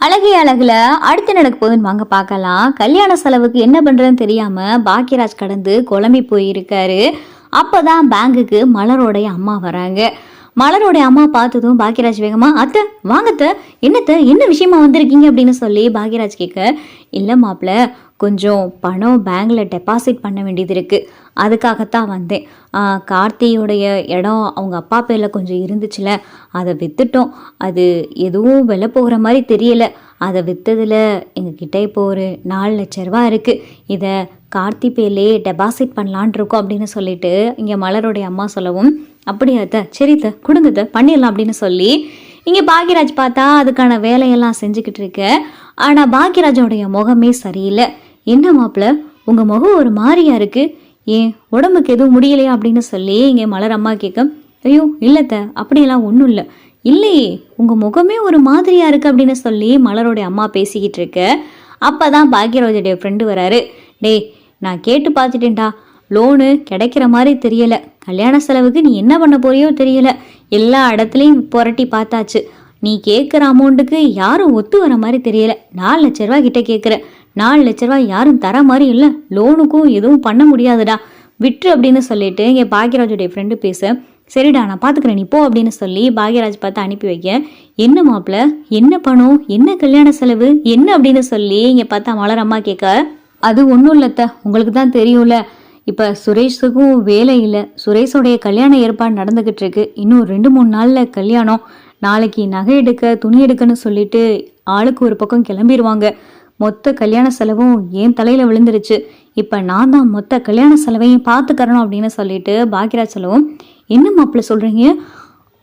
அழகே அழகுல அடுத்து நடக்க போகுதுன்னு வாங்க பார்க்கலாம். கல்யாண செலவுக்கு என்ன பண்றதுன்னு தெரியாம பாக்கியராஜ் கடந்து குழம்பி போயிருக்காரு. அப்பதான் பேங்குக்கு மலரோடைய அம்மா வராங்க. மலரோடைய அம்மா பார்த்ததும் பாக்கியராஜ் வேகமா, அத்தை வாங்கத்த, என்னத்த, என்ன விஷயமா வந்திருக்கீங்க அப்படின்னு சொல்லி பாக்கியராஜ் கேட்க, இல்லை மாப்பிள்ள, கொஞ்சம் பணம் பேங்கில் டெபாசிட் பண்ண வேண்டியது இருக்குது, அதுக்காகத்தான் வந்தேன். கார்த்தியோடைய இடம் அவங்க அப்பா பேரில் கொஞ்சம் இருந்துச்சுல, அதை விற்றுட்டோம். அது எதுவும் விலை போகிற மாதிரி தெரியலை. அதை விற்றதில் எங்ககிட்ட இப்போ ஒரு 4 லட்ச ரூபா இருக்குது. இதை கார்த்தி பேர்லே டெபாசிட் பண்ணலான் இருக்கோம் அப்படின்னு சொல்லிட்டு இங்கே மலருடைய அம்மா சொல்லவும், அப்படியாத்த, சரித்த, கொடுங்கத்த, பண்ணிடலாம் அப்படின்னு சொல்லி இங்கே பாக்யராஜ் பார்த்தா அதுக்கான வேலையெல்லாம் செஞ்சுக்கிட்டு இருக்கு. ஆனால் பாக்யராஜோடைய முகமே சரியில்லை. என்ன மாப்பிள்ள, உங்கள் முகம் ஒரு மாதிரியா இருக்குது, ஏன் உடம்புக்கு எதுவும் முடியலையா அப்படின்னு சொல்லி இங்கே மலர் அம்மா கேட்க, ஐயோ இல்லைத்த, அப்படியெல்லாம் ஒன்றும் இல்லை. இல்லையே, உங்கள் முகமே ஒரு மாதிரியா இருக்குது அப்படின்னு சொல்லி மலரோடைய அம்மா பேசிக்கிட்டு இருக்கு. அப்போ தான் பாக்யராஜோடைய ஃப்ரெண்டு வராரு. டேய், நான் கேட்டு பார்த்துட்டேன்டா, லோனு கிடைக்கிற மாதிரி தெரியலை. கல்யாண செலவுக்கு நீ என்ன பண்ண போறியோ தெரியல. எல்லா இடத்துலையும் புரட்டி பார்த்தாச்சு. நீ கேட்குற அமௌண்ட்டுக்கு யாரும் ஒத்து வர மாதிரி தெரியல. 4 லட்ச ரூபா கிட்ட கேட்குற. 4 லட்ச ரூபா யாரும் தர மாதிரி இல்லை. லோனுக்கும் எதுவும் பண்ண முடியாதுடா, விட்டு அப்படின்னு சொல்லிட்டு இங்கே பாக்யராஜுடைய ஃப்ரெண்டு பேச, சரிடா நான் பார்த்துக்கிறேன் நீ போ அப்படின்னு சொல்லி பாக்யராஜ் பார்த்து அனுப்பி வைக்க, என்ன மாப்பிள்ள, என்ன பணம், என்ன கல்யாண செலவு, என்ன அப்படின்னு சொல்லி இங்கே பார்த்தா மலர் அம்மா கேட்க, அது ஒன்றும் இல்லைத்த, உங்களுக்கு தான் தெரியும்ல, இப்போ சுரேஷுக்கும் வேலை இல்லை. சுரேஷோடைய கல்யாண ஏற்பாடு நடந்துக்கிட்டு இருக்கு. இன்னும் 2-3 நாளில் கல்யாணம். நாளைக்கு நகை எடுக்க, துணி எடுக்கன்னு சொல்லிட்டு ஆளுக்கு ஒரு பக்கம் கிளம்பிடுவாங்க. மொத்த கல்யாண செலவும் என் தலையில் விழுந்துருச்சு. இப்போ நான் தான் மொத்த கல்யாண செலவையும் பார்த்துக்கறணும் அப்படின்னு சொல்லிட்டு பாக்யராஜ் செலவும், என்ன மாப்பிள்ள சொல்கிறீங்க,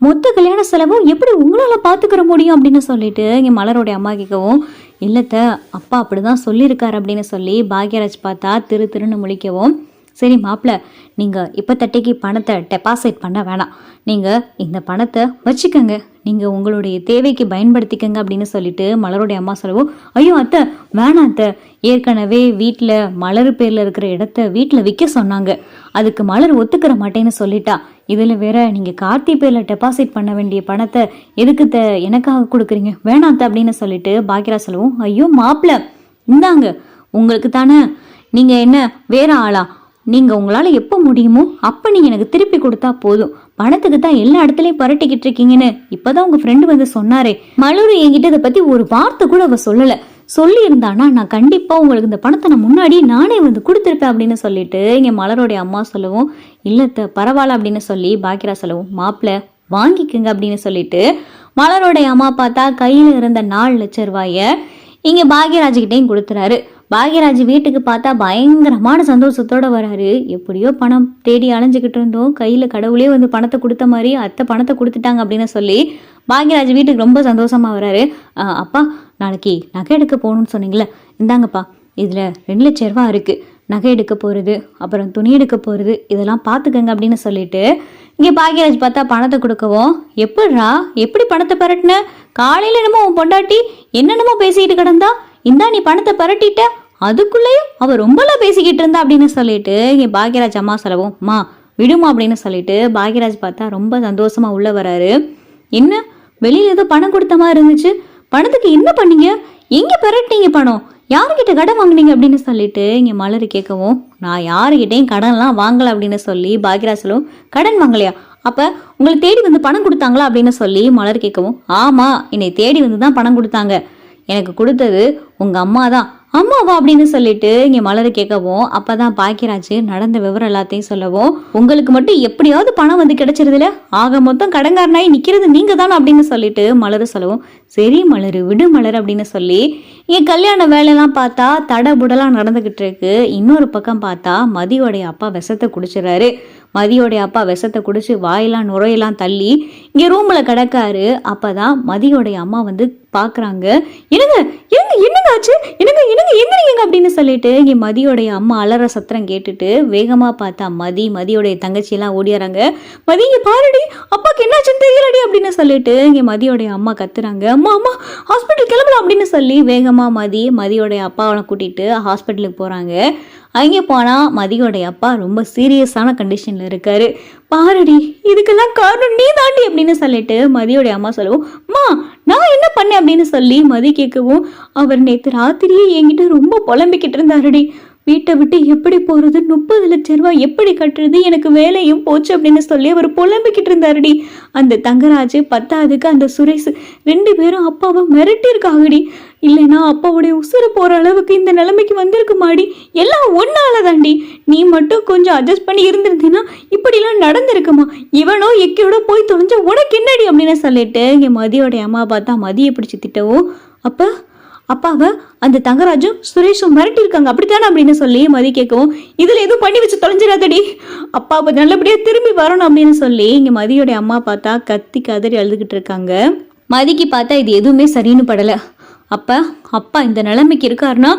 மொத்த கல்யாண செலவும் எப்படி உங்களால் பார்த்துக்கிற முடியும் அப்படின்னு சொல்லிட்டு இங்கே மலரோடைய அம்மா கேட்கவும், இல்லைத்த, அப்பா அப்படி தான் சொல்லியிருக்காரு அப்படின்னு சொல்லி பாக்யராஜ் பார்த்தா திருன்னு முழிக்கவும், சரி மாப்பிள்ள, நீங்கள் இப்போ தட்டைக்கு பணத்தை டெபாசிட் பண்ண வேணாம், நீங்கள் இந்த பணத்தை வச்சுக்கோங்க, நீங்கள் உங்களுடைய தேவைக்கு பயன்படுத்திக்கங்க அப்படின்னு சொல்லிட்டு மலருடைய அம்மா சொல்லவும், ஐயோ அத்தை வேணாம் அத்தை, ஏற்கனவே வீட்டில் மலர் பேரில் இருக்கிற இடத்த வீட்டில் விற்க சொன்னாங்க, அதுக்கு மலர் ஒத்துக்கிற மாட்டேன்னு சொல்லிட்டா. இதில் வேற நீங்கள் கார்த்தி பேரில் டெபாசிட் பண்ண வேண்டிய பணத்தை எதுக்கு எனக்காக கொடுக்குறீங்க, வேணாத்த அப்படின்னு சொல்லிட்டு பாக்யராஜ் சொல்லவும், ஐயோ மாப்பிள்ள, இந்தாங்க உங்களுக்கு தானே, நீங்கள் என்ன வேற ஆளா, நீங்கள் உங்களால் எப்போ முடியுமோ அப்போ நீங்கள் எனக்கு திருப்பி கொடுத்தா போதும், பணத்துக்கு தான் எல்லா இடத்துலையும் பரட்டிக்கிட்டு இருக்கீங்கன்னு இப்போதான் உங்கள் ஃப்ரெண்டு வந்து சொன்னாரே. மலரு என்கிட்ட இதை பற்றி ஒரு வார்த்தை கூட அவள் சொல்லலை. சொல்லியிருந்தானா நான் கண்டிப்பாக உங்களுக்கு இந்த பணத்தை நான் முன்னாடியே நானே வந்து கொடுத்துருப்பேன் அப்படின்னு சொல்லிட்டு இங்கே மலரோடைய அம்மா சொல்லவும், இல்லத்த பரவாயில்ல அப்படின்னு சொல்லி பாக்யராஜ் சொல்லவும், மாப்பிள்ள வாங்கிக்குங்க அப்படின்னு சொல்லிட்டு மலரோடைய அம்மா பார்த்தா கையில் இருந்த 4 லட்ச ரூபாயை இங்கே பாக்யராஜ்கிட்டையும் கொடுத்துறாரு. பாக்யராஜ் வீட்டுக்கு பார்த்தா பயங்கரமான சந்தோஷத்தோட வராரு. எப்படியோ பணம் தேடி அலைஞ்சிக்கிட்டு இருந்தோம், கையில் கடவுளே வந்து பணத்தை கொடுத்த மாதிரி அத்தை பணத்தை கொடுத்துட்டாங்க அப்படின்னு சொல்லி பாக்யராஜ் வீட்டுக்கு ரொம்ப சந்தோஷமா வராரு. அப்பா நாளைக்கு நகை எடுக்க போகணும்னு சொன்னீங்களே, இந்தாங்கப்பா, இதில் 2 லட்ச ரூபா இருக்குது, நகை எடுக்க போகிறது, அப்புறம் துணி எடுக்க போகிறது, இதெல்லாம் பார்த்துக்கங்க அப்படின்னு சொல்லிட்டு இங்கே பாக்யராஜ் பார்த்தா பணத்தை கொடுக்கவும், எப்படிரா எப்படி பணத்தை பரட்டின, காலையில் என்னமோ உன் பொண்டாட்டி என்னென்னமோ பேசிக்கிட்டு கிடந்தா, இந்தா நீ பணத்தை பரட்டிட்ட, அதுக்குள்ளேயும் அவள் ரொம்பலாம் பேசிக்கிட்டு இருந்தா அப்படின்னு சொல்லிட்டு இங்கே பாக்யராஜ் அம்மா சொல்லவும், மா விடுமா அப்படின்னு சொல்லிட்டு பாக்யராஜ் பார்த்தா ரொம்ப சந்தோஷமா உள்ள வராரு. என்ன வெளியில் ஏதோ பணம் கொடுத்த மாதிரி இருந்துச்சு, பணத்துக்கு என்ன பண்ணீங்க, எங்கே பரட்டினீங்க பணம், யாருக்கிட்ட கடன் வாங்கினீங்க அப்படின்னு சொல்லிட்டு இங்கே மலர் கேட்கவும், நான் யாருக்கிட்டையும் கடன்லாம் வாங்கலை அப்படின்னு சொல்லி பாக்யராஜ் சொல்லவும், கடன் வாங்கலையா, அப்போ உங்களை தேடி வந்து பணம் கொடுத்தாங்களா அப்படின்னு சொல்லி மலர் கேட்கவும், ஆமாம் என்னை தேடி வந்து தான் பணம் கொடுத்தாங்க, எனக்கு கொடுத்தது உங்கள் அம்மா தான். அம்மாவா அப்படின்னு சொல்லிட்டு இங்கே மலர் கேட்கவும், அப்போ தான் பாக்யராஜ் நடந்த விவரம் எல்லாத்தையும் சொல்லவும், உங்களுக்கு மட்டும் எப்படியாவது பணம் வந்து கிடைச்சிருதுல, ஆக மொத்தம் கடன்காரனாய் நிற்கிறது நீங்கள் தானே அப்படின்னு சொல்லிட்டு மலர் சொல்லவும், சரி மலர் விடு மலர் அப்படின்னு சொல்லி இங்கே கல்யாண வேலையெல்லாம் பார்த்தா தடபுடலாம் நடந்துக்கிட்டு இருக்கு. இன்னொரு பக்கம் பார்த்தா மதியோடைய அப்பா விஷத்தை குடிச்சிடறாரு. மதியோடைய அப்பா விஷத்தை குடிச்சு வாயெல்லாம் நுரையெல்லாம் தள்ளி இங்கே ரூமில் கிடக்காரு. அப்போ தான் மதியோடைய அம்மா வந்து பார்க்குறாங்க, என்னங்க என்னங்க என்னங்க ஆச்சு, என்னங்க என்னங்க எந்திரிங்க அப்படின்னு சொல்லிட்டு இங்கே மதியோடைய அம்மா அலற சத்திரம் கேட்டுட்டு வேகமாக பார்த்தா மதியோடைய தங்கச்சியெல்லாம் ஓடியாராங்க. மதி இங்கே பாருடி, அப்பாவுக்கு என்னாச்சுன்னு தெரியலடி அப்படின்னு சொல்லிட்டு இங்கே மதியோடைய அம்மா கத்துறாங்க, அம்மா அம்மா ஹாஸ்பிட்டல் கிளம்பலாம் அப்படின்னு சொல்லி வேகமா மதியோடைய அப்பாவை கூட்டிட்டு ஹாஸ்பிட்டலுக்கு போறாங்க. அங்கே போனா மதியோடைய அப்பா ரொம்ப சீரியஸான கண்டிஷன்ல இருக்காரு. பாருடி, இதுக்கெல்லாம் காரணம் நீ தாண்டி அப்படின்னு சொல்லிட்டு மதியோடைய அம்மா சொல்லவும், அம்மா நான் என்ன பண்ணேன் அப்படின்னு சொல்லி மதி கேட்கவும், அவர் நேற்று ராத்திரியே என்கிட்ட ரொம்ப புலம்பிக்கிட்டு இருந்தாருடி. வீட்டை விட்டு எப்படி போறது, 30 லட்சம் ரூபாய் எப்படி கட்டுறது, எனக்கு வேலையும் போச்சு அப்படின்னு சொல்லி அவர் புலம்பிக்கிட்டு இருந்தாருடி. அந்த தங்கராஜ் பத்தாவதுக்கு அந்த சுரேஷ் 2 பேரும் அப்பாவை மிரட்டியிருக்காங்கடி. இல்லைன்னா அப்பாவுடைய உசுறு போற அளவுக்கு இந்த நிலைமைக்கு வந்திருக்குமாடி. எல்லாம் ஒன்னால தாண்டி. நீ மட்டும் கொஞ்சம் அட்ஜஸ்ட் பண்ணி இருந்திருந்தீங்கன்னா இப்படிலாம் நடந்திருக்குமா. இவனோ எக்கையோட போய் தொலைஞ்ச உனக்கு என்னடி அப்படின்னு சொல்லிட்டு இங்க மதியோடைய அம்மா பார்த்தா மதியை பிடிச்சி திட்டவும், அப்பாவை அந்த தங்கராஜும் சுரேஷும் மிரட்டியிருக்காங்க அப்படித்தானே அப்படின்னு சொல்லி மதி கேட்கவும், இதுல எதுவும் பண்ணி வச்சு தொலைஞ்சிடாதடி, அப்பாவை நல்லபடியா திரும்பி வரணும் அப்படின்னு சொல்லி இங்க மதியோடைய அம்மா பார்த்தா கத்தி கதறி அழுதுகிட்டு இருக்காங்க. மதிக்கு பார்த்தா இது எதுவுமே சரின்னு படல. அப்பா இந்த நிலைமைக்கு இருக்காருன்னா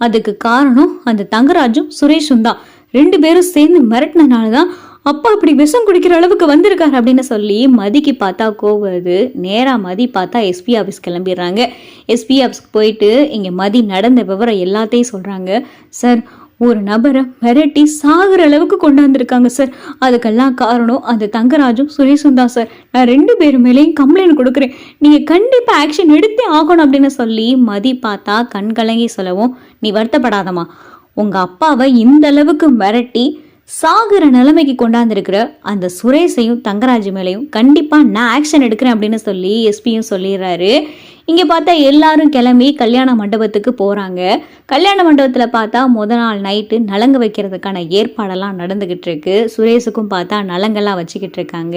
அதுக்கு காரணம் அந்த தங்கராஜும் சுரேஷும் தான். 2 பேரும் சேர்ந்து மிரட்டினாலதான் அப்பா இப்படி விஷம் குடிக்கிற அளவுக்கு வந்திருக்காரு அப்படின்னு சொல்லி மதிக்கு பார்த்தா கோவது. நேரா மதி பார்த்தா எஸ்பி ஆஃபீஸ் கிளம்பிடுறாங்க. எஸ்பி ஆஃபீஸ்க்கு போயிட்டு இங்கே மதி நடந்த விவரம் எல்லாத்தையும் சொல்கிறாங்க. சார், ஒரு நபரை மிரட்டி சாகுற அளவுக்கு கொண்டு வந்திருக்காங்க சார். அதுக்கெல்லாம் காரணம் அந்த தங்கராஜும் சுரேஷும் தான் சார். நான் 2 பேர் மேலேயும் கம்ப்ளைண்ட் கொடுக்குறேன். நீங்கள் கண்டிப்பாக ஆக்ஷன் எடுத்தே ஆகணும் அப்படின்னு சொல்லி மதி பார்த்தா கண் கலங்கி சொல்லவும், நீ வருத்தப்படாதம்மா, உங்கள் அப்பாவை இந்த அளவுக்கு மிரட்டி சாகுற நிலைமைக்கு கொண்டாந்துருக்கிற அந்த சுரேஷையும் தங்கராஜ் மேலையும் கண்டிப்பாக நான் ஆக்ஷன் எடுக்கிறேன் அப்படின்னு சொல்லி எஸ்பியும் சொல்லிடுறாரு. இங்கே பார்த்தா எல்லாரும் கிளம்பி கல்யாண மண்டபத்துக்கு போகிறாங்க. கல்யாண மண்டபத்தில் பார்த்தா முதல் நாள் நைட்டு நலங்கு வைக்கிறதுக்கான ஏற்பாடெல்லாம் நடந்துக்கிட்டு இருக்கு. சுரேஷுக்கும் பார்த்தா நலங்கெல்லாம் வச்சுக்கிட்டு இருக்காங்க.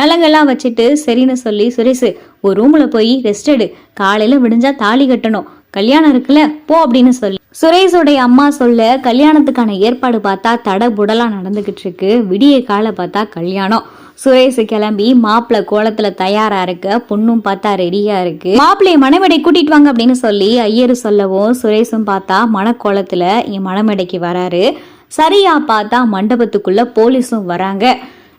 நலங்கெல்லாம் வச்சுட்டு சரின்னு சொல்லி, சுரேஷ் ஒரு ரூமில் போய் ரெஸ்ட் எடு, காலையில் விடிஞ்சா தாலி கட்டணும், கல்யாணம் இருக்குல்ல போ அப்படின்னு சொல்லி சுரேஷோடைய அம்மா சொல்ல கல்யாணத்துக்கான ஏற்பாடு பார்த்தா தடபுடலா நடந்துகிட்டு இருக்கு. விடிய காலை பார்த்தா கல்யாணம். சுரேஷ் கிளம்பி மாப்பிள்ளை கோலத்துல தயாரா இருக்க, பொண்ணும் பார்த்தா ரெடியா இருக்கு. மாப்பிள்ளைய மணமேடை கூட்டிட்டு வாங்க அப்படின்னு சொல்லி ஐயரு சொல்லவும் சுரேஷும் பார்த்தா மணக்கோலத்துல இங்க மணமேடைக்கு வராரு. சரியா பார்த்தா மண்டபத்துக்குள்ள போலீஸும் வராங்க.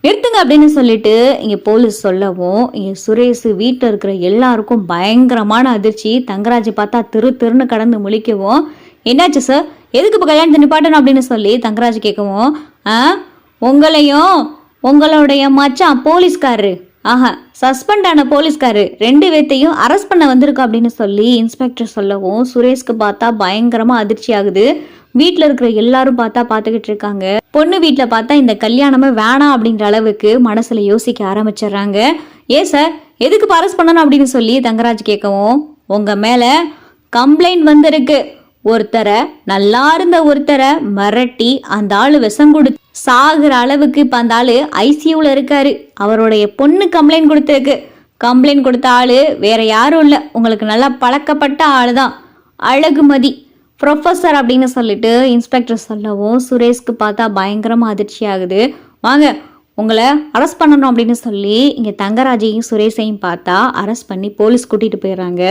நிறுத்துங்க அப்படின்னு சொல்லிட்டு இங்கே போலீஸ் சொல்லவும் இங்கே சுரேஷ் வீட்டில் இருக்கிற எல்லாருக்கும் பயங்கரமான அதிர்ச்சி. தங்கராஜ் பார்த்தா திருன்னு கடந்து முழிக்கவும், என்னாச்சு சார், எதுக்கு இப்போ கல்யாணத்தை நிப்பாட்டணும் அப்படின்னு சொல்லி தங்கராஜ் கேட்கவும், உங்களையும் உங்களுடைய மச்சான் போலீஸ்காரரு, சஸ்பெண்ட் ஆன போலீஸ்காரரு 2 பேர்த்தையும் அரெஸ்ட் பண்ண வந்திருக்கோம் அப்படின்னு சொல்லி இன்ஸ்பெக்டர் சொல்லவும் சுரேஷ்க்கு பார்த்தா பயங்கரமா அதிர்ச்சி ஆகுது. வீட்டில் இருக்கிற எல்லாரும் பார்த்தா பார்த்துக்கிட்டு இருக்காங்க. பொண்ணு வீட்டில் பார்த்தா இந்த கல்யாணமே வேணாம் அப்படின்ற அளவுக்கு மனசுல யோசிக்க ஆரம்பிச்சிடுறாங்க. ஏன் சார், எதுக்கு அரெஸ்ட் பண்ணணும் அப்படின்னு சொல்லி தங்கராஜ் கேட்கவும், உங்க மேல கம்ப்ளைண்ட் வந்திருக்கு. ஒருத்தரை, நல்லா இருந்த ஒருத்தரை மிரட்டி அந்த ஆளு விஷம் கொடுத்து சாகுற அளவுக்கு இப்ப அந்த ஆளு ஐசியூல இருக்காரு. அவருடைய பொண்ணு கம்ப்ளைண்ட் கொடுத்துருக்கு. கம்ப்ளைண்ட் கொடுத்த ஆளு வேற யாரும் இல்லை, உங்களுக்கு நல்லா பழக்கப்பட்ட ஆளு தான், அழகுமதி ப்ரொஃபஸர் அப்படின்னு சொல்லிட்டு இன்ஸ்பெக்டர் சொல்லவும் சுரேஷ்க்கு பார்த்தா பயங்கரமா அதிர்ச்சி ஆகுது. வாங்க, உங்களை அரெஸ்ட் பண்ணணும் அப்படின்னு சொல்லி இங்கே தங்கராஜையும் சுரேஷையும் பார்த்தா அரெஸ்ட் பண்ணி போலீஸ் கூட்டிட்டு போயிடுறாங்க.